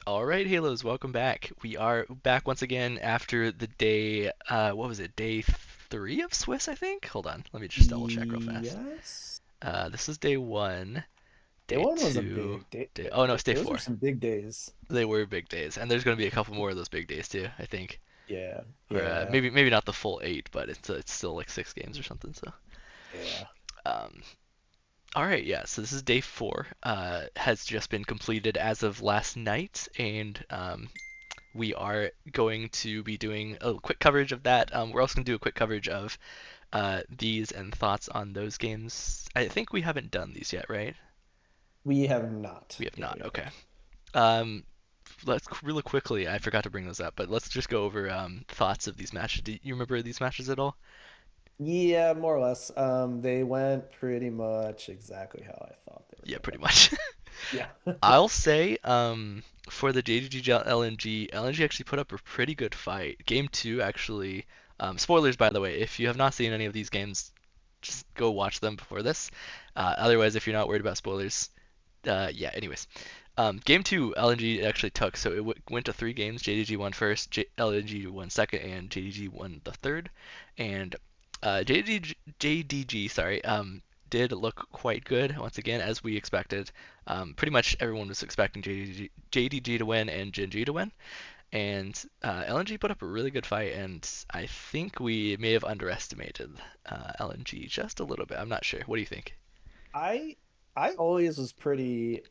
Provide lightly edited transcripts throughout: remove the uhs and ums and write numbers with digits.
All right, Halos, welcome back. We are back once again after the day, what was it, day three of Swiss, I think? Hold on, let me just double check real fast. Yes. This is day one, Day day one was a two, big day. oh no, it's day Those were four. some big days. They were big days, and there's going to be a couple more of those big days too, I think. Yeah, Or yeah, maybe not the full eight, but it's still like 6 games or something. So, yeah. um, all right, yeah. So this is day four. Has just been completed as of last night, and we are going to be doing a quick coverage of that. We're also going to do a quick coverage of these and thoughts on those games. I think we haven't done these yet, right? We have not. We have Yeah, not. we Okay. haven't. Um, let's really quickly. I forgot to bring those up, but let's just go over thoughts of these matches. Do you remember these matches at all? Yeah, more or less. They went pretty much exactly how I thought they Yeah, were pretty much. gonna go. I'll say for the JDG LNG, LNG actually put up a pretty good fight. Game two actually. Spoilers, by the way, if you have not seen any of these games, just go watch them before this. Otherwise, if you're not worried about spoilers, yeah. Anyways, game two, LNG actually took, so it went to 3 games. JDG won first, LNG won second, and JDG won the third. And JDG, sorry, did look quite good once again, as we expected. Pretty much everyone was expecting JDG to win and Gen.G to win. And LNG put up a really good fight, and I think we may have underestimated LNG just a little bit. I'm not sure. What do you think? I I always was pretty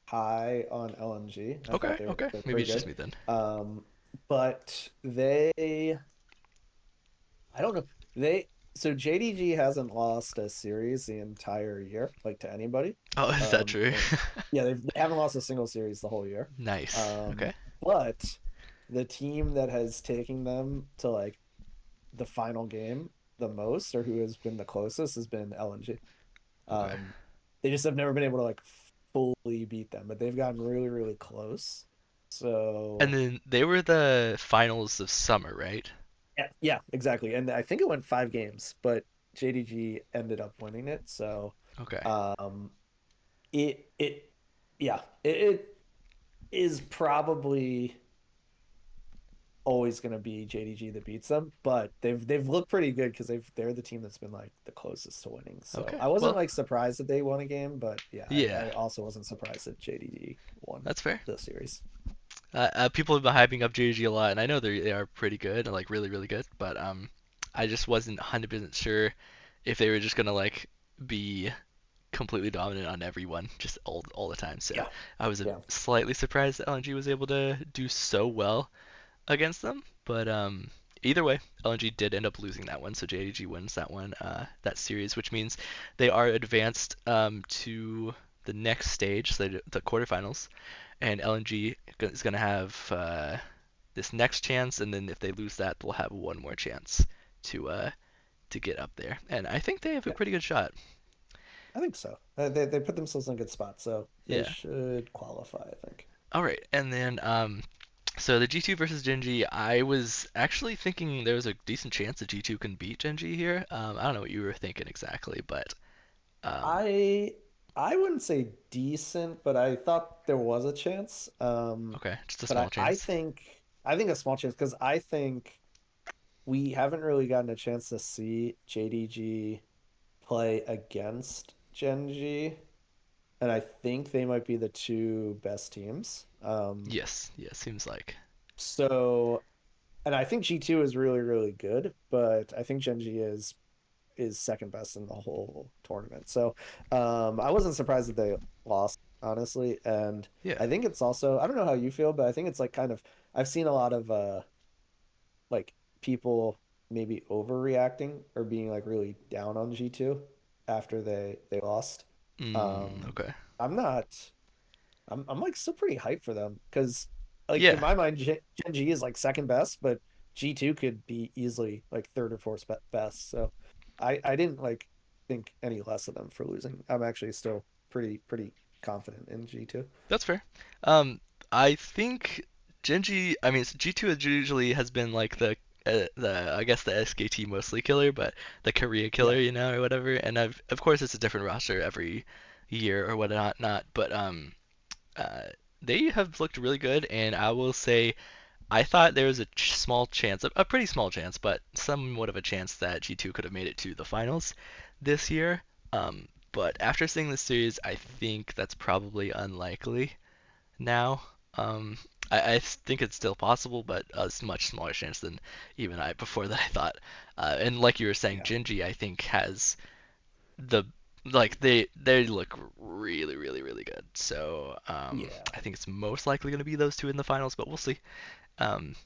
high on LNG. I thought Okay, okay. they're Maybe pretty it's just good. me then. Um, but I don't know. They so JDG hasn't lost a series the entire year, like to anybody. Oh, is that true? And yeah, they haven't lost a single series the whole year. Nice. Um, Okay. but the team that has taken them to like the final game the most, or who has been the closest, has been LNG. Okay. Um, they just have never been able to like fully beat them, but they've gotten really, really close. And So then they were the finals of summer, right? yeah, yeah, exactly. And I think it went 5 games, but JDG ended up winning it. So Okay. um it yeah, it is probably always going to be JDG that beats them, but they've looked pretty good because they're the team that's been like the closest to winning. So Okay. I wasn't Well, like surprised that they won a game, but yeah, yeah, I also wasn't surprised that JDG won that's fair. the series. People have been hyping up JG a lot, and I know they are pretty good, like really really good. But I just wasn't 100% sure if they were just gonna like be completely dominant on everyone just all the time. So Yeah, I was yeah, slightly surprised that LNG was able to do so well against them. But either way, LNG did end up losing that one, so JDG wins that one, that series, which means they are advanced to the next stage, so the quarterfinals, and LNG is going to have this next chance, and then if they lose that, they'll have one more chance to uh, to get up there, and I think they have a yeah. pretty good shot. I think so. They put themselves in a good spot, so they Yeah. should qualify, I think. All right, and then so the G2 versus Gen.G, I was actually thinking there was a decent chance that G2 can beat Gen.G here. I don't know what you were thinking exactly, but um, I I wouldn't say decent, but I thought there was a chance. okay, just a But small I chance. think a small chance because I think we haven't really gotten a chance to see JDG play against Gen G, and I think they might be the two best teams. Yes, yeah, seems like. So, and I think G2 is really, really good, but I think Gen G is second best in the whole tournament. So, I wasn't surprised that they lost, honestly, and Yeah. I think it's also I don't know how you feel, but I think it's like kind of I've seen a lot of like people maybe overreacting or being like really down on G2 after they lost. Um Okay. I'm not I'm like still pretty hyped for them because like in Yeah, my mind Gen G is like second best, but G2 could be easily like third or fourth best. So I didn't like think any less of them for losing. I'm actually still pretty confident in G2. that's fair. Um, I think Gen.G, I mean, G2 usually has been like the I guess the SKT mostly killer, but the Korea Yeah. killer, or whatever. And of course it's a different roster every year or whatnot, not. But uh, they have looked really good, and I will say I thought there was a small chance, a pretty small chance, but somewhat of a chance that G2 could have made it to the finals this year. But after seeing this series, I think that's probably unlikely now. Um, I think it's still possible, but a much smaller chance than even I before that I thought. And like you were saying, Yeah. Jinji I think has the like they look really really good. So Yeah. I think it's most likely going to be those two in the finals, but we'll see. Um,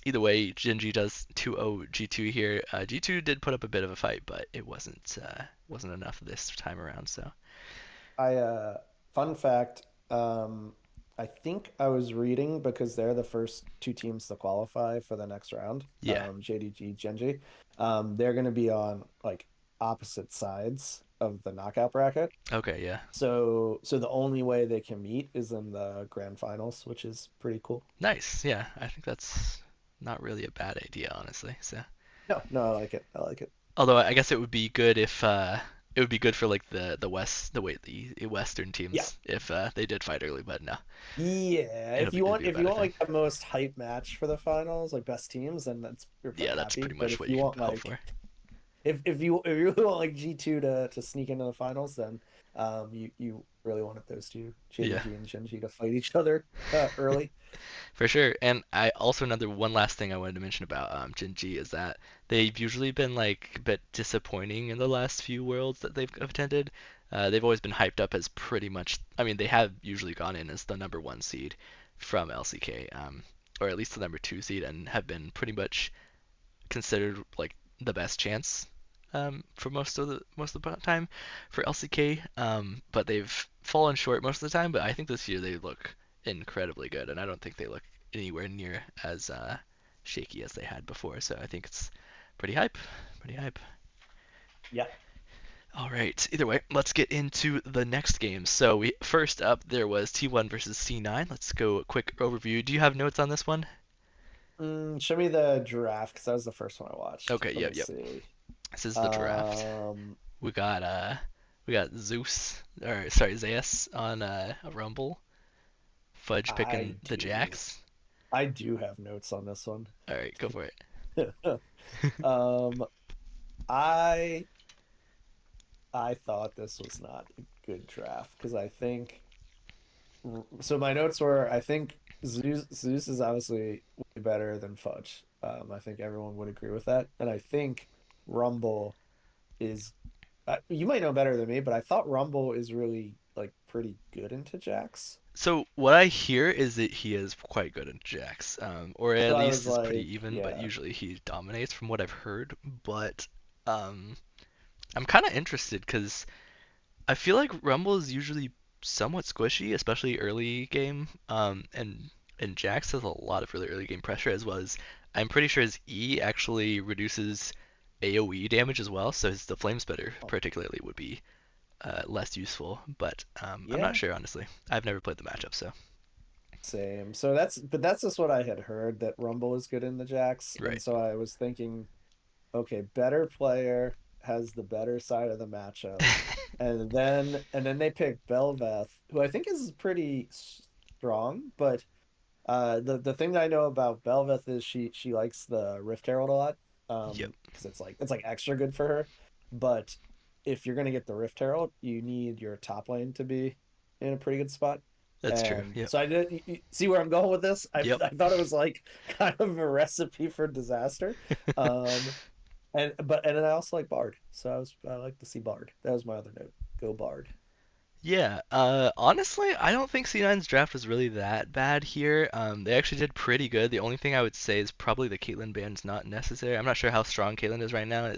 Either way, Jinji does 2-0 G2 here. G2 did put up a bit of a fight, but it wasn't enough this time around. So I fun fact, I think I was reading because they're the first two teams to qualify for the next round, yeah, JDG, Genji. They're going to be on like opposite sides of the knockout bracket. okay, yeah, So the only way they can meet is in the grand finals, which is pretty cool. nice. Yeah, I think that's not really a bad idea, honestly. So No, no, I like it. I like it. although I guess it would be good if it would be good for like the Western Yeah. teams if they did fight early, but no, Yeah, it'd be a if you better want thing. like the most hype match for the finals, like best teams, then that's you're Yeah, probably that's happy. pretty But much if what you you can want hope like for. if you really want like G2 to sneak into the finals, then you really wanted those two, Yeah. JDG and Genji, to fight each other early. For sure. And I also another one last thing I wanted to mention about Jinji is that they've usually been like a bit disappointing in the last few worlds that they've attended. They've always been hyped up as pretty much. I mean, they have usually gone in as the number one seed from LCK, or at least the number two seed, and have been pretty much considered like the best chance for most of the time for LCK. But they've fallen short most of the time. But I think this year they look incredibly good, and I don't think they look anywhere near as shaky as they had before. So I think it's pretty hype, pretty hype. Yeah. All right. Either way, let's get into the next game. So we first up there was T1 versus C9. Let's go a quick overview. Do you have notes on this one? Show me the giraffe because that was the first one I watched. Okay. Let Yep. me Yep. see. This is the draft. Um, We got Zeus or sorry Zeus on a Rumble. Fudge I picking the do Jacks. I do have notes on this one. All right, go for it. Um, I I thought this was not a good draft because I think so. My notes were I think Zeus is obviously way better than Fudge. I think everyone would agree with that, and I think Rumble is. You might know better than me, but I thought Rumble is really like pretty good into Jax. So what I hear is that he is quite good at Jacks, or So at I was least is like, pretty even. But yeah, usually he dominates from what I've heard. But um, I'm kind of interested because I feel like Rumble is usually somewhat squishy, especially early game. And Jax has a lot of really early game pressure as well as I'm pretty sure his E actually reduces AoE damage as well. So the flame spitter oh, particularly would be less useful. But I'm not yeah, sure honestly. I've never played the matchup, so same. So that's just what I had heard that Rumble is good in the Jax, and right. so I was thinking, okay, better player has the better side of the matchup. And then they pick Belveth, who I think is pretty strong, but the thing that I know about Belveth is she likes the Rift Herald a lot. Yep, Because it's like extra good for her. But if you're gonna get the Rift Herald, you need your top lane to be in a pretty good spot. that's true. And Yep, so I did see where I'm going with this. yep. I thought it was like kind of a recipe for disaster. Um, and then I also like Bard, so I like to see Bard. That was my other note. Go Bard. Yeah, honestly, I don't think C9's draft was really that bad here. They actually did pretty good. The only thing I would say is probably the Caitlyn ban's not necessary. I'm not sure how strong Caitlyn is right now.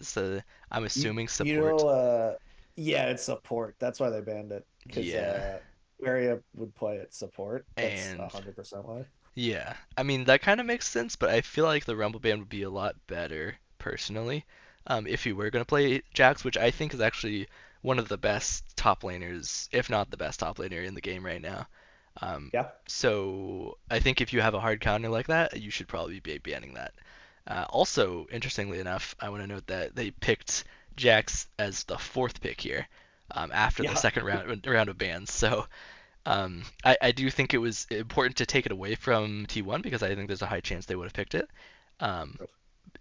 I'm assuming You support. know, yeah, it's support. That's why they banned it because Yeah, Maria would play at support. That's and 100% why. yeah, I mean that kind of makes sense, but I feel like the Rumble ban would be a lot better personally, if you were gonna play Jax, which I think is actually one of the best top laners, if not the best top laner in the game right now. Um, Yeah, so I think if you have a hard counter like that, you should probably be banning that. Also, interestingly enough, I want to note that they picked Jax as the fourth pick here, after the yeah, second round of bans. So I do think it was important to take it away from T1 because I think there's a high chance they would have picked it um,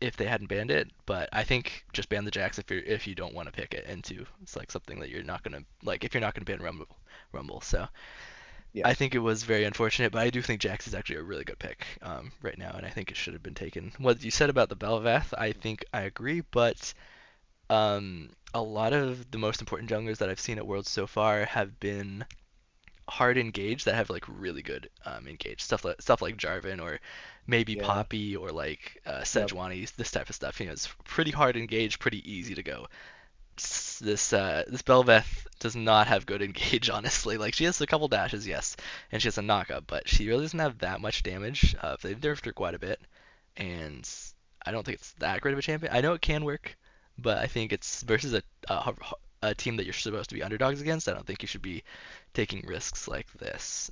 if they hadn't banned it. But I think just ban the Jax if you don't want to pick it into it's like something that you're not gonna like if you're not gonna ban Rumble. So Yeah. I think it was very unfortunate, but I do think Jax is actually a really good pick right now, and I think it should have been taken. What you said about the Bel'Veth, I think I agree, but a lot of the most important junglers that I've seen at Worlds so far have been hard engage that have like really good engage stuff like Jarvan or maybe Yeah. Poppy or like Yep. Sejuani, this type of stuff. It's pretty hard engage, pretty easy to go. This Bel'Veth does not have good engage, honestly. Like she has a couple dashes, yes, and she has a knockup, but she really doesn't have that much damage. They've nerfed her quite a bit, and I don't think it's that great of a champion. I know it can work, but I think it's versus a team that you're supposed to be underdogs against. I don't think you should be taking risks like this.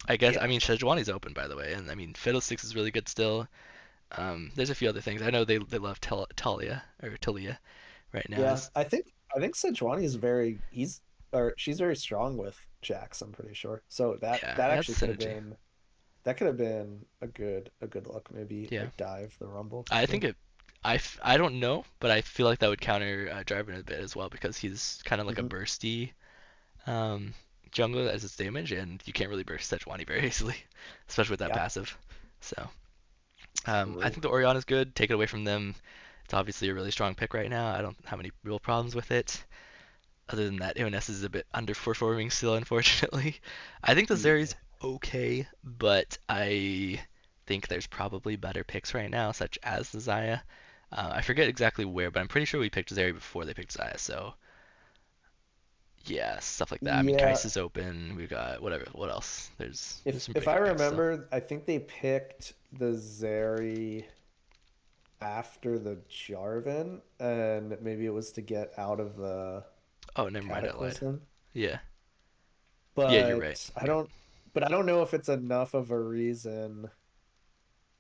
I guess I Yeah. mean Sejuani's open by the way, and I mean Fiddlesticks is really good still. There's a few other things. I know they love Talia or Talia right now. Yeah. Is I think Sejuani is very he's or she's very strong with Jax, I'm pretty sure. So that Yeah, that it has actually synergy. could have been a good look, maybe Yeah, like dive the Rumble. I Yeah. think it. I don't know, but I feel like that would counter Jarvan a bit as well because he's kind of like a Hmm. bursty um, jungler as its damage, and you can't really burst Sejuani very easily, especially with that Yeah. passive. So I True. think the Orion is good. Take it away from them. It's obviously a really strong pick right now. I don't have any real problems with it. Other than that, ONS is a bit underperforming still, unfortunately. I think the Yeah. Zeri's okay, but I think there's probably better picks right now, such as the Zaya. I forget exactly where, but I'm pretty sure we picked Zeri before they picked Zaya. So yeah, stuff like that. I mean, Yeah. Kais is open. We've got whatever. What else? There's some If pretty I good picks still. remember, I think they picked the Zeri after the Jarvan, and maybe it was to get out of the Oh, never mind. I lied. Cataclysm. Yeah. Yeah, you're right. But I don't but I don't know if it's enough of a reason.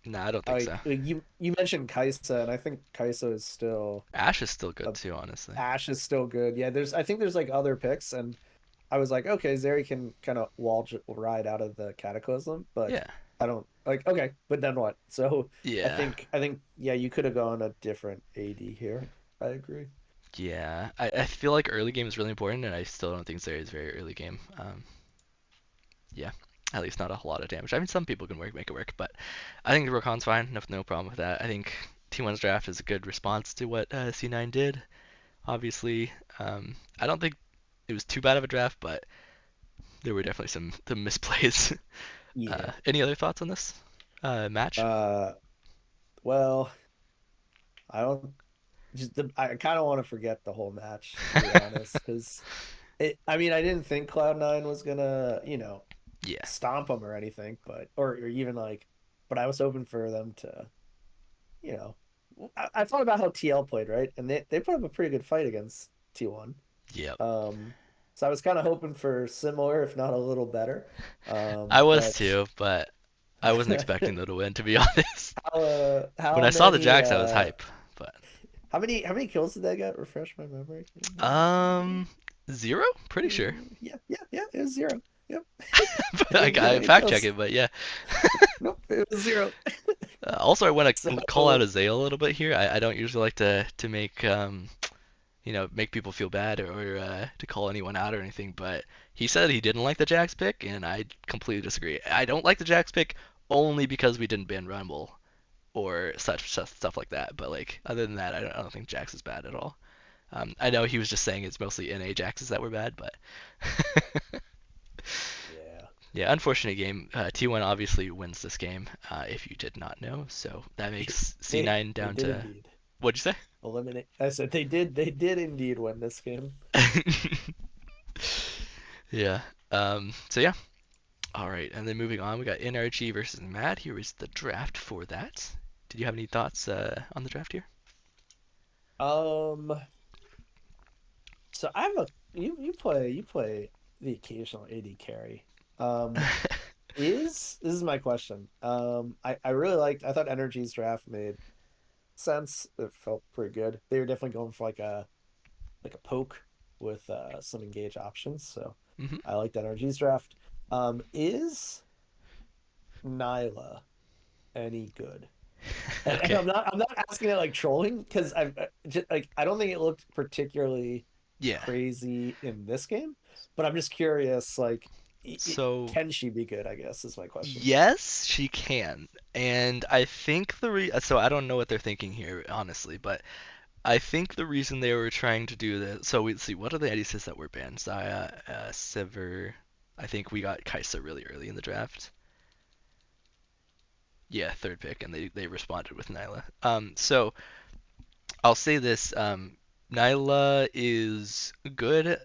Nah, I don't think so. You mentioned Kaisa, and I think Kaisa is still Ash is still good a too, honestly. Ash is still good. Yeah, I think there's like other picks, and I was like, okay, Zeri can kind of ride out of the Cataclysm, but Yeah. I don't like okay, but then what? So Yeah. I think yeah, you could have gone a different AD here. I agree. Yeah, I feel like early game is really important, and I still don't think Zeri is very early game. Yeah, at least not a whole lot of damage. I mean, some people can make it work, but I think the Rakan's fine. No problem with that. I think T1's draft is a good response to what C9 did. Obviously, I don't think it was too bad of a draft, but there were definitely some misplays. Yeah. Any other thoughts on this match? Uh, well, I don't I kind of want to forget the whole match, to be honest, because I mean, I didn't think Cloud9 was gonna, Yeah, stomp them or anything, but or even like, but I was hoping for them to, you know, I thought about how TL played, right, and they put up a pretty good fight against T1. yep. So I was kind of hoping for similar, if not a little better. I was But too, but I wasn't expecting them to win, to be honest. When how I saw the many Jax, I was hype, but how many kills did they get? Refresh my memory. um, 0, pretty sure. Yeah, yeah, yeah. It was zero. Yep. They I didn't get got any fact check kills. it, but yeah. Nope, it was zero. Also, I want to call out So Azale a little bit here. I don't usually like to make make people feel bad or to call anyone out or anything, but he said he didn't like the Jax pick, and I completely disagree. I don't like the Jax pick only because we didn't ban Rumble or such stuff like that. But like other than that, I don't think Jax is bad at all. I know he was just saying it's mostly NA Jaxes that were bad, but yeah, yeah, unfortunate game. T1 obviously wins this game, if you did not know. So that makes C9 they down did to indeed what'd you eliminate. I said they did indeed win this game. say? Yeah. So yeah. All right, and then moving on, we got NRG versus Matt. Here is the draft for that. Did you have any thoughts on the draft here? Um, so I have a you play the occasional AD carry. Um, this is my question. I really liked. I thought Energy's draft made sense. It felt pretty good. They were definitely going for like a poke with some engage options. So hmm I liked NRG's draft. Is Nyla any good? And Okay. I'm not asking it like trolling because just like I don't think it looked particularly Yeah. crazy in this game, but I'm just curious like So can she be good, I guess is my question. yes, she can. And I think so I don't know what they're thinking here, honestly, but I think the reason they were trying to do this. So we see what are the Edises that were banned? Zaya, Sever. I think we got Kaisa really early in the draft. Yeah, third pick, and they responded with Nyla. So I'll say this: Nyla is good.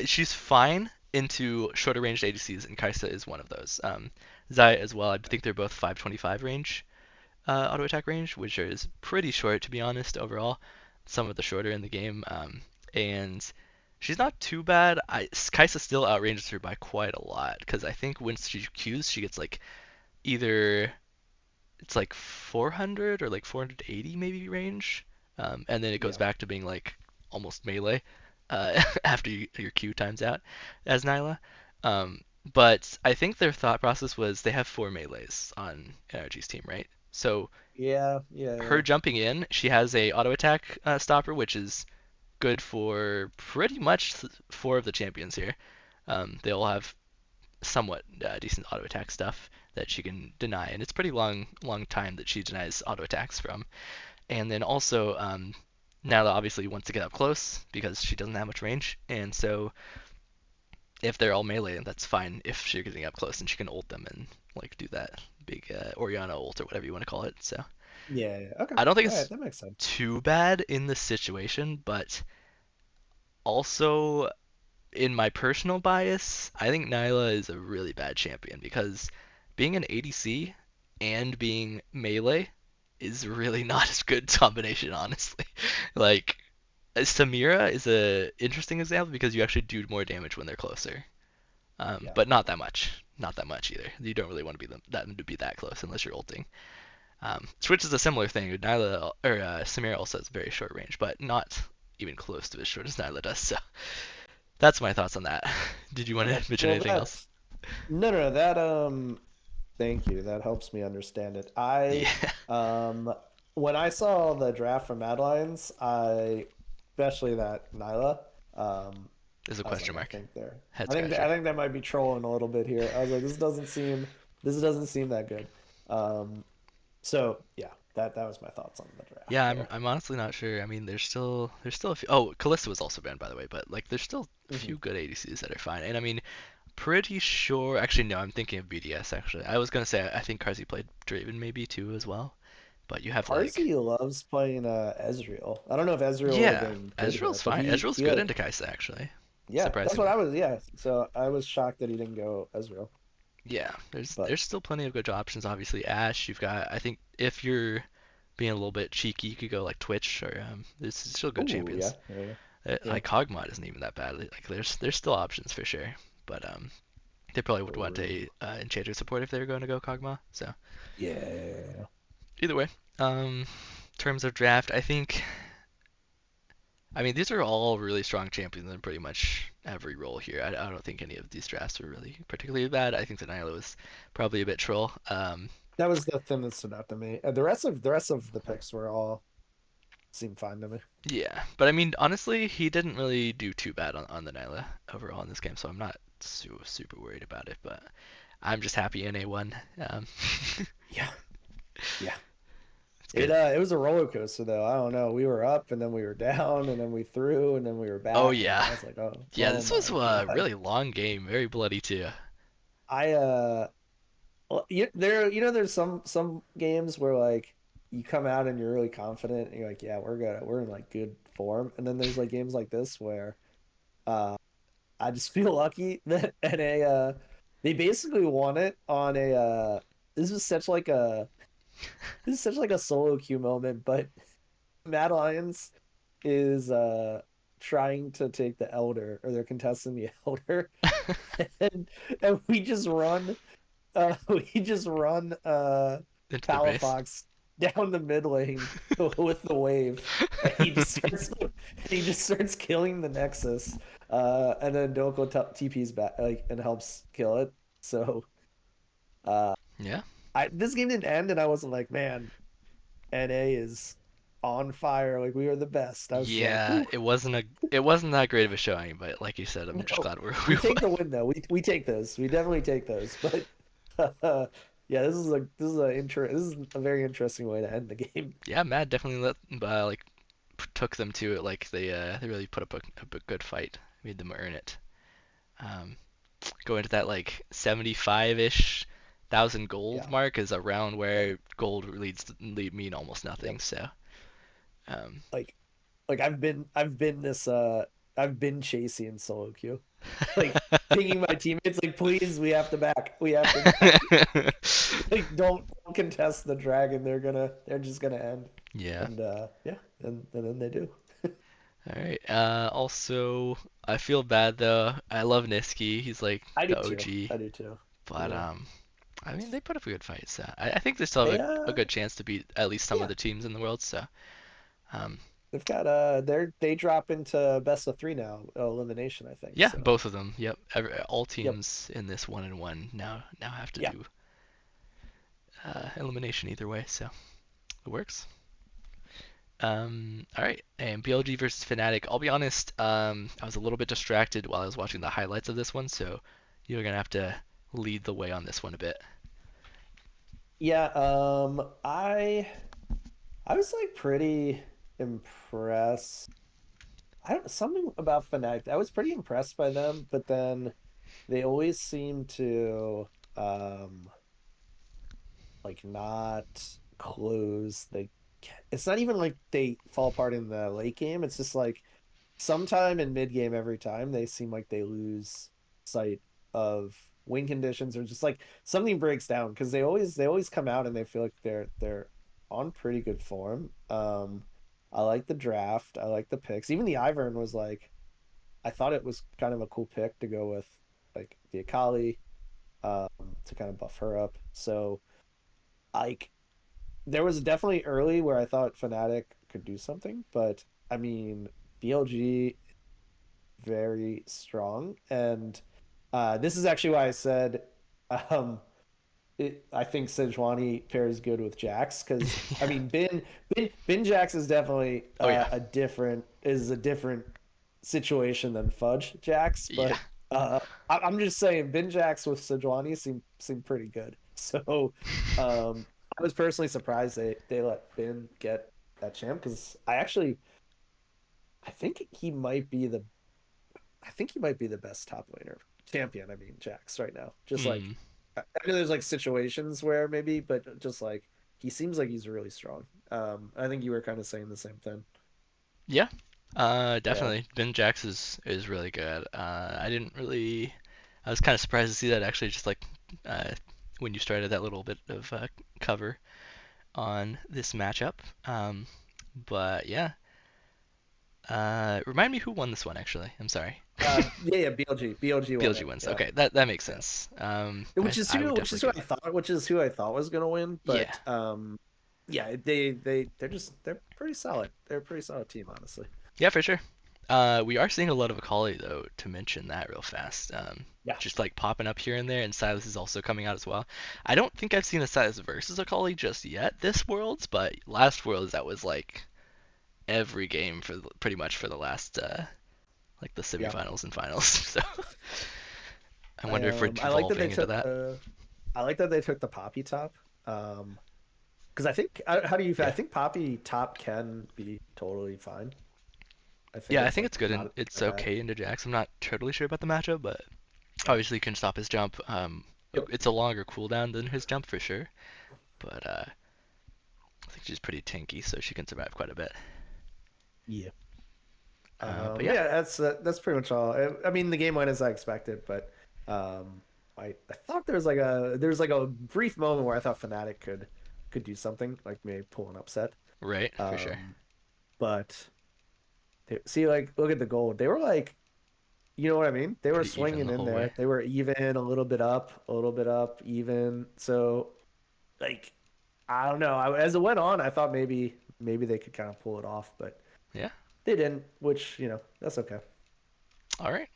She's fine into shorter range ADCs, and Kaisa is one of those. Zaya as well. I think they're both 525 range auto attack range, which is pretty short to be honest overall. Some of the shorter in the game, and she's not too bad. Kaisa still outranges her by quite a lot because I think when she Qs, she gets like either it's like 400 or like 480 maybe range, and then it goes Yeah. back to being like almost melee after your Q times out as Nyla. Um, but I think their thought process was they have four melees on NRG's team, right? So Yeah, yeah, her yeah. jumping in, she has a auto attack stopper, which is good for pretty much four of the champions here. They all have somewhat decent auto attack stuff that she can deny, and it's pretty long time that she denies auto attacks from. And then also, Nala obviously wants to get up close because she doesn't have much range, and so if they're all melee, that's fine if she's getting up close and she can ult them and like do that big Oriana ult or whatever you want to call it. So Yeah, yeah. Okay. I don't think All right, it's that makes sense. too bad in this situation, but also in my personal bias, I think Nyla is a really bad champion because being an ADC and being melee is really not as good combination, honestly. Like Samira is a interesting example because you actually do more damage when they're closer, Yeah. but not that much. Not that much either. You don't really want to be that close unless you're ulting. Switch is a similar thing. Nyla or Samira also has very short range, but not even close to as short as Nyla does. So that's my thoughts on that. Did you want to Okay. mention Well, anything else? that's no, no, no. That thank you. That helps me understand it. Yeah, Um when I saw the draft from Mad Lions, especially that Nyla, um there's a I was question like, I mark. think they're Head I scratcher. think they might be trolling a little bit here. I was like, this doesn't seem that good. Um so yeah, that was my thoughts on the draft Yeah, I'm there. I'm honestly not sure. I mean, there's still a few. Oh, Kalista was also banned by the way, but like there's still a Hmm. few good ADCs that are fine. And I mean, pretty sure. Actually, no, I'm thinking of BDS. Actually, I was gonna say I think Carsey played Draven maybe too as well. But you have like Carsey loves playing Ezreal. I don't know if Ezreal would have yeah, been good here, Ezreal's but fine. Ezreal's he good had into Kai'Sa actually, yeah, that's what surprisingly. I was yeah. So I was shocked that he didn't go Ezreal. Yeah, there's But there's still plenty of good options. Obviously, Ashe. You've got. I think if you're being a little bit cheeky, you could go like Twitch or there's still good ooh, yeah, champions. yeah, yeah. Yeah. Like Hogmod isn't even that bad. Like there's still options for sure. But they probably would want True. a Enchanter support if they were going to go Kog'Maw. So Yeah. either way, in terms of draft, I think. I mean, these are all really strong champions in pretty much every role here. I don't think any of these drafts were really particularly bad. I think the Nihilo was probably a bit troll. That was the thing that stood out to me. The rest of the picks were all seemed fine to me. Yeah, but I mean, honestly, he didn't really do too bad on the Nyla overall in this game, so I'm not super worried about it. But I'm just happy NA won. Yeah. Yeah. It's good. It was a roller coaster though. I don't know. We were up and then we were down and then we threw and then we were Oh back and yeah, I was like, "Oh, yeah. oh This was my a God." really long game, very bloody too. I well, there's some games where like you come out and you're really confident and you're like, yeah, we're in like good form. And then there's like games like this where uh I just feel lucky that they basically won it on a this was such like a this is such like a solo queue moment, but Mad Lions is trying to take the Elder or they're contesting the Elder and we just run Into their base. Palafox down the mid lane with the wave, and he just starts killing the Nexus, and then Doko TP's back like and helps kill it. So uh Yeah. I this game didn't end and I wasn't like, man, NA is on fire. Like we are the best. I was just like, Yeah, whew. it wasn't that great of a showing, but like you said, I'm just No, glad we we take won. the win though. We take those. We definitely take those. But yeah, this is a very interesting way to end the game. Yeah, Mad definitely like took them to it. Like they really put up a good fight, made them earn it. Um, Going to that like 75-ish thousand gold Yeah. mark is around Like where gold lead mean almost yep. nothing. So um, Like I've been chasing in solo queue. Like pinging my teammates like please we have to back. We have to back. Like don't contest the dragon. They're just gonna end. yeah. And yeah, and then they do. All right. Also, I feel bad though. I love Niski. He's like I do the too. OG. I do too. But Yeah. I mean, they put up a good fight. So I think they still have They a good chance to beat at least some of yeah, the teams in the world. So um, they've got they drop into best of three now, elimination, I think. yeah, So both of them. Yep. All yep. teams in this 1-1 now have to Yeah. do elimination either way. So it works. All right, and BLG versus Fnatic. I'll be honest, I was a little bit distracted while I was watching the highlights of this one, so you're gonna have to lead the way on this one a bit. Yeah, I was like pretty impressed. I don't something about Fnatic. I was pretty impressed by them, but then they always seem to um like not close. It's not even like they fall apart in the late game. It's just like sometime in mid game every time they seem like they lose sight of win conditions or just like something breaks down because they always come out and they feel like they're on pretty good form. I like the draft. I like the picks. Even the Ivern was like I thought it was kind of a cool pick to go with like the Akali um to kind of buff her up. So like there was definitely early where I thought Fnatic could do something, but I mean BLG very strong. And this is actually why I said um, I think Sejuani pairs good with Jax because I Yeah. mean Ben Jax is definitely Oh yeah. a different situation than Fudge Jax, Yeah. but I'm just saying Ben Jax with Sejuani seem pretty good. So I was personally surprised they let Ben get that champ because I think he might be the I think he might be the best top laner champion. I mean, Jax right now. Just like Hmm. I know there's like situations where maybe, but just like he seems like he's really strong. I think you were kind of saying the same thing. Yeah. Yeah, Definitely. Ben Jax is really good. I didn't really. I was kind of surprised to see that actually, just like uh, when you started that little bit of cover on this matchup. Um, but yeah, remind me who won this one actually. I'm sorry. yeah, BLG won BLG it. wins. Yeah, Okay, that makes yeah. sense. I would Which is definitely who give. I thought, was gonna win. Yeah, But yeah, they're pretty solid. They're a pretty solid team, honestly. yeah, for sure. We are seeing a lot of Akali though. To mention that real fast, Yeah, just like popping up here and there, and Silas is also coming out as well. I don't think I've seen a Silas versus Akali just yet this Worlds, but last Worlds that was like every game for pretty much for the last like the yeah. semifinals and finals. So I I wonder if we're I like that they devolving into took that. the Poppy top. Because I think how do you I Yeah. think Poppy top can be totally fine. I think Yeah, I it's think like it's good and not it's that bad. okay into Jax. I'm not totally sure about the matchup, but Yeah. obviously he can stop his jump. Yep. It's a longer cooldown than his jump for sure, but I think she's pretty tanky, so she can survive quite a bit. Yeah. But yeah, Yeah, that's pretty much all. I mean, the game went as I expected, but um, I thought there was like a brief moment where I thought Fnatic could do something, like maybe pull an upset. right, for sure. Um, but see, like, look at the gold. They were like, you know what I mean? They were Pretty even swinging the in whole way. there. They were even, a little bit up, even. So, like, I don't know. As it went on, I thought maybe they could kind of pull it off, but Yeah. they didn't, which, that's okay. All right.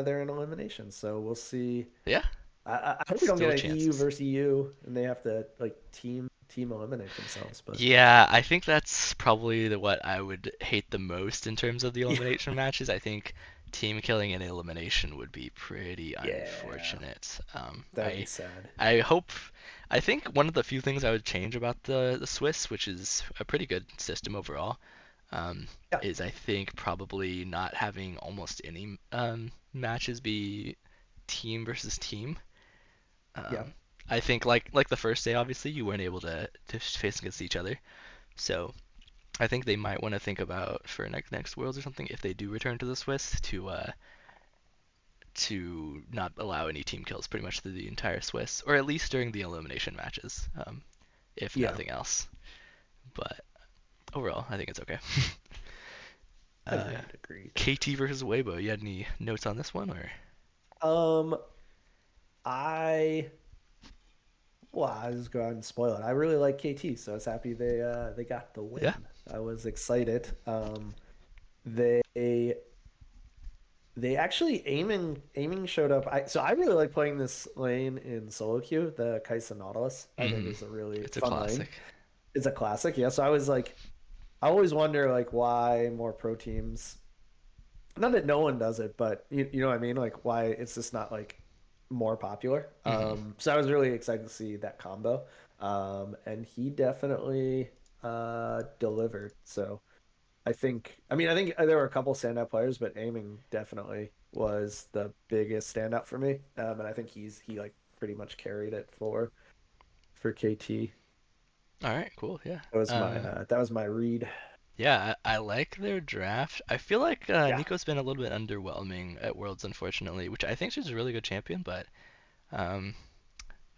they're in elimination, so we'll see. Yeah, I hope we don't still get an EU chances. versus EU and they have to like team eliminate themselves, but Yeah, I think that's probably what I would hate the most in terms of the yeah, elimination matches. I think team killing in elimination would be pretty yeah, unfortunate. that would be sad. I hope I think one of the few things I would change about the Swiss, which is a pretty good system overall, um, Yeah, is I think probably not having almost any matches be team versus team. yeah. Um, I think the first day, obviously you weren't able to face against each other, so I think they might want to think about for next Worlds or something if they do return to the Swiss to not allow any team kills pretty much through the entire Swiss, or at least during the elimination matches, if Yeah, nothing else. But overall, I think it's okay. uh, agreed. KT versus Weibo. You had any notes on this one, or Um, I well, I just go ahead and spoil it. I really like KT, so I was happy they got the yeah? win. I was excited. They they actually aiming showed up. I really like playing this lane in solo queue. The Kai'Sa Nautilus I think Mm-hmm. is a really It's a fun lane. classic. It's a classic, yeah. So I was like, I always wonder like why more pro teams. Not that no one does it, but you know what I mean. Like why it's just not like more popular. Mm-hmm. So I was really excited to see that combo. And he definitely delivered. So I think there were a couple standout players, but aiming definitely was the biggest standout for me. And I think he like pretty much carried it for KT. All right, cool. Yeah. That was my read. Yeah, I like their draft. I feel like Yeah, Nico's been a little bit underwhelming at Worlds, unfortunately, which I think she's a really good champion, but um,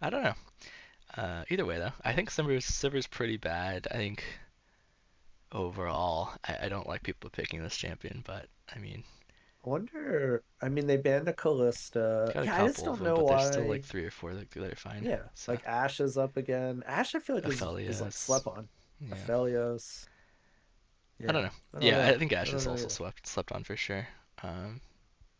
I don't know. Either way, though, I think Sivir's pretty bad. I think overall, I don't like people picking this champion, but I mean, I wonder. I mean, they banned a Callista. got a Yeah, I just couple of don't them, know but there's still like why. three or four that are fine. Yeah, So like Ashe is up again. Ashe, I feel like is like Aphelios, slept on. yeah, Aphelios. I don't Yeah, know. I don't Yeah, I know. think I Ash don't is know also either. slept on for sure. Um,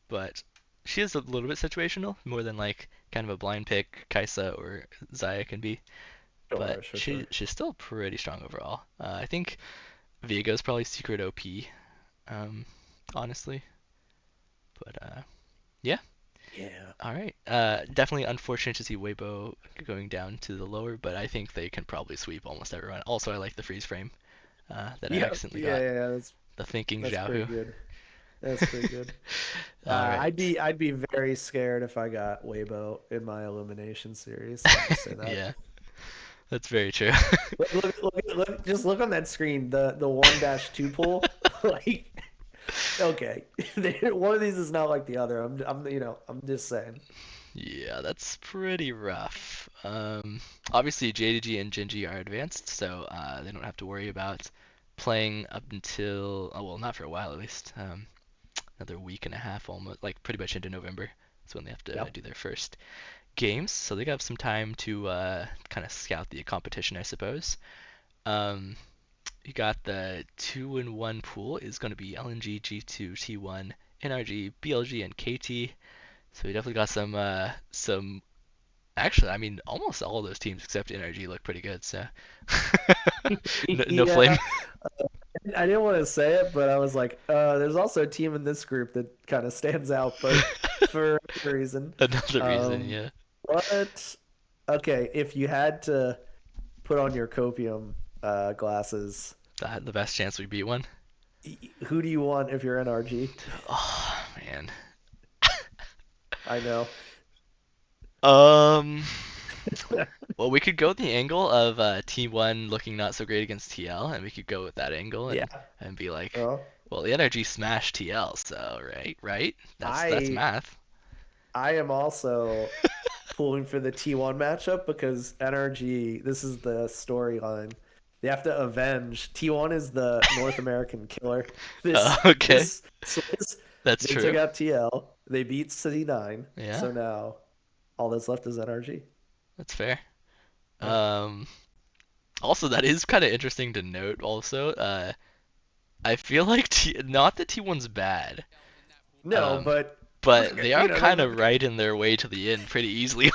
but she is a little bit situational, more than like kind of a blind pick Kaisa or Zaya can be. But Sure, sure, sure. she's still pretty strong overall. I think Viego's probably secret OP, um, honestly. But yeah, Yeah. all right. Definitely unfortunate to see Weibo going down to the lower, but I think they can probably sweep almost everyone. Also, I like the freeze frame that I Yeah, accidentally yeah, got. yeah. The thinking That's pretty Xiaohu. good. That's pretty good. All right. I'd be very scared if I got Weibo in my elimination series. I'll just say that. Yeah, that's very true. Just look on that screen. The 1-2 pool. Like, okay, one of these is not like the other. I'm just saying. Yeah, that's pretty rough. Obviously JDG and Jinji are advanced, so they don't have to worry about playing up until, oh, well, not for a while at least. Another week and a half almost, like pretty much into November. That's when they have to Yep. do their first games, so they have some time to kind of scout the competition, I suppose. Um, you got the 2-1 pool is going to be LNG, G2, T1, NRG, BLG, and KT. So we definitely got some. Actually, I mean, almost all of those teams except NRG look pretty good. So no flame. Yeah, I didn't want to say it, but I was like, there's also a team in this group that kind of stands out, but for a reason. Another reason, Um, yeah. what? Okay, if you had to put on your copium glasses, The best chance we beat one. who do you want if you're NRG? Oh man. I know. Um. Well, we could go the angle of T1 looking not so great against TL, and we could go with that angle Yeah. and be like, Oh, well, the NRG smashed TL, so right. That's I math. I am also pulling for the T1 matchup because NRG, this is the storyline. They have to avenge. T1 is the North American killer. Okay, This Swiss, that's they took true. out TL. They beat City 9. Yeah, So now all that's left is NRG. that's fair. Yeah. Um, Also, that is kind of interesting to note. Also, I feel like not that T1's bad, No, um, but but they are kind of like, right in their way to the end pretty easily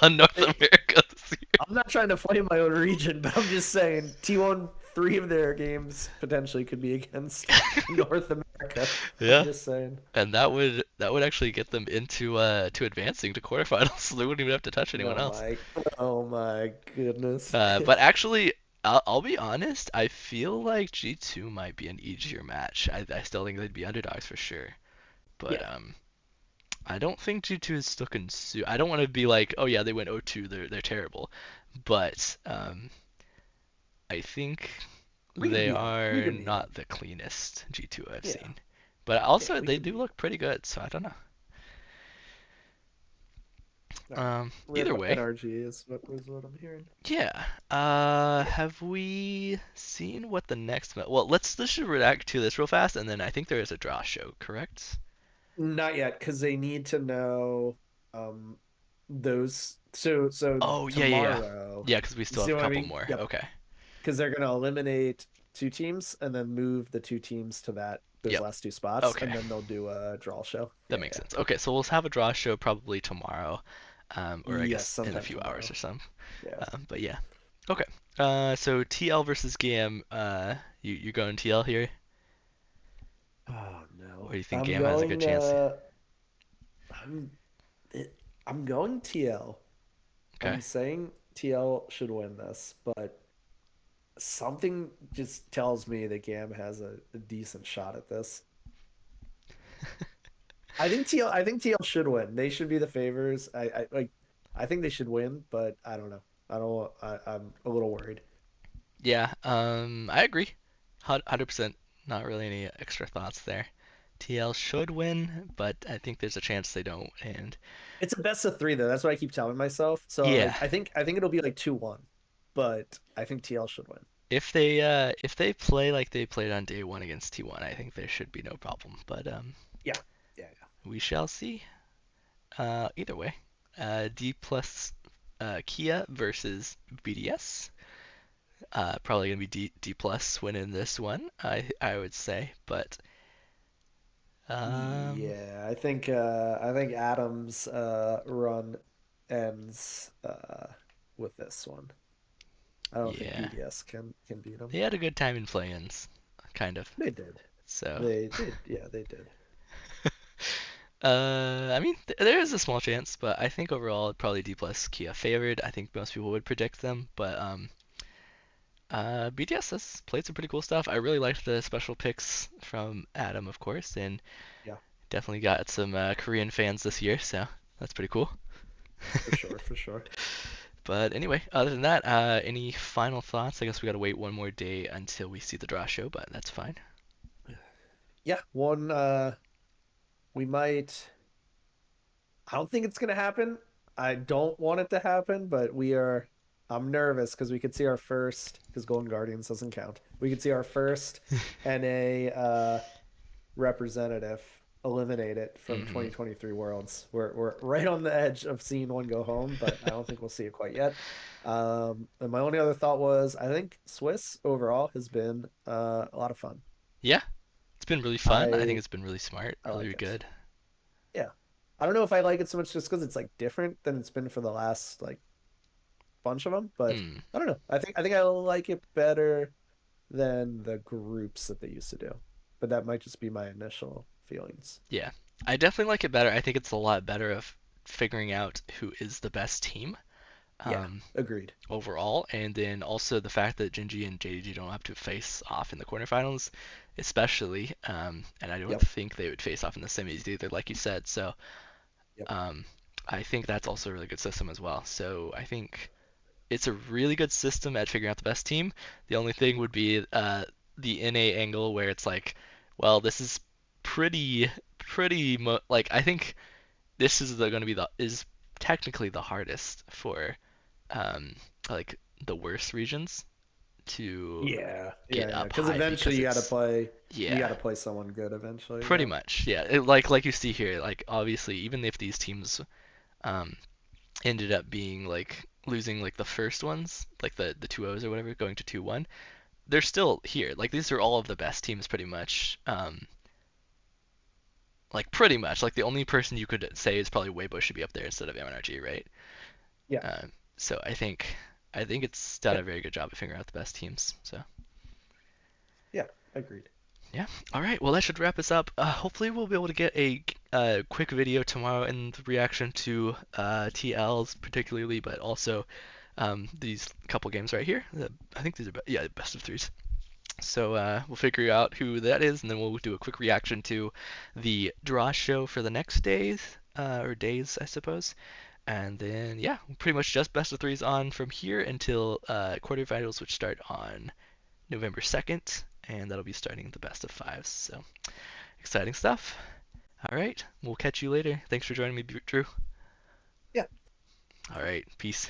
on North America this year. I'm not trying to flame my own region, but I'm just saying T1 three of their games potentially could be against North America. I'm Yeah, just saying. and that would actually get them into to advancing to quarterfinals, so they wouldn't even have to touch anyone No, else. my oh my goodness. But actually, I'll be honest. I feel like G2 might be an easier match. I still think they'd be underdogs for sure. But Yeah, I don't think G2 is still I don't want to be like, oh yeah, they went 0-2. They're terrible. But I think we can they beat them. We are can beat not them. the cleanest G2 I've Yeah, seen. But yeah, also we they can do beat look pretty good. So I don't know. them. All right. Either Rip way, NRG is what I'm hearing. yeah. Yeah. Have we seen what the next? Well, let's just react to this real fast, and then I think there is a draw show, correct? Not yet, because they need to know um those so Oh yeah, yeah, yeah. tomorrow. Yeah, because we You still see have a what I couple mean? more. Yep. Okay. Because they're gonna eliminate two teams and then move the two teams to those Yep. last two spots, Okay. and then they'll do a draw show. That Yeah, makes yeah. sense. Okay, so we'll have a draw show probably tomorrow, or I Yes, guess in a sometime few hours tomorrow. or some. Yeah. But yeah. Okay. So TL versus GM. You going TL here, Oh or no. do you think I'm GM has a good going chance? I'm I'm going TL. Okay. I'm saying TL should win this, but something just tells me that GAM has a decent shot at this. I think TL should win. They should be the favors. I think they should win, but I don't know. I don't I'm a little worried. Yeah. I agree. 100%. Not really any extra thoughts there. TL should win, but I think there's a chance they don't. And It's a best of three though. That's what I keep telling myself. So yeah, like I think it'll be like 2-1, but I think TL should win. if they play like they played on day one against T1, I think there should be no problem. But Yeah. Yeah, yeah. we shall see. Either way, D plus Kia versus BDS. Probably gonna be D plus winning this one. I would say, but um, Yeah, I think Adams run ends with this one. I don't think yeah, BDS can beat him. they had a good time in play-ins, kind of. They did. So, They did. I mean, there is a small chance, but I think overall probably D plus Kia favored. I think most people would predict them, but BTS has played some pretty cool stuff. I really liked the special picks from Adam, of course, and Yeah, definitely got some Korean fans this year, so that's pretty cool. for sure, for sure. But anyway, other than that, any final thoughts? I guess we gotta wait one more day until we see the draw show, but that's fine. Yeah, one we might I don't think it's gonna happen. I don't want it to happen, but I'm nervous because we could see our first because Golden Guardians doesn't count. We could see our first NA representative eliminate it from hmm 2023 Worlds. We're right on the edge of seeing one go home, but I don't think we'll see it quite yet. And my only other thought was I think Swiss overall has been a lot of fun. Yeah, it's been really fun. I think I it's been really smart, I really like it. good. Yeah. I don't know if I like it so much just because it's like different than it's been for the last like bunch of them, but Hmm. I don't know. I think I like it better than the groups that they used to do. But that might just be my initial feelings. Yeah, I definitely like it better. I think it's a lot better of figuring out who is the best team. Yeah, Um, agreed. Overall, and then also the fact that Jinji and JDG don't have to face off in the quarterfinals, especially, and I don't Yep. think they would face off in the semis either, like you said. So Yep. um, I think that's also a really good system as well. So I think it's a really good system at figuring out the best team. The only thing would be the NA angle where it's like, well, this is like I think this is going to be the is technically the hardest for um, like the worst regions to Yeah. get Yeah, yeah. up Because high eventually because it's you yeah, gotta play someone good eventually. pretty Yep. much yeah. Like you see here, like obviously even if these teams um ended up being like losing like the first ones, like the 2-0s or whatever, going to 2-1, they're still here. Like these are all of the best teams pretty much. Like pretty much. Like the only person you could say is probably Weibo should be up there instead of MNRG, right? Yeah. So I think it's done a very good job of figuring out the best teams. So Yeah. Agreed. yeah. All right. Well, that should wrap us up. Hopefully, we'll be able to get a quick video tomorrow in the reaction to TLs particularly, but also these couple games right here. I think these are yeah best of threes. So we'll figure out who that is, and then we'll do a quick reaction to the draw show for the next days or days, I suppose. And then yeah, pretty much just best of threes on from here until quarterfinals, which start on November 2nd, and that'll be starting the best of fives. So exciting stuff. All right, we'll catch you later. Thanks for joining me, Drew. Yeah. All right, peace.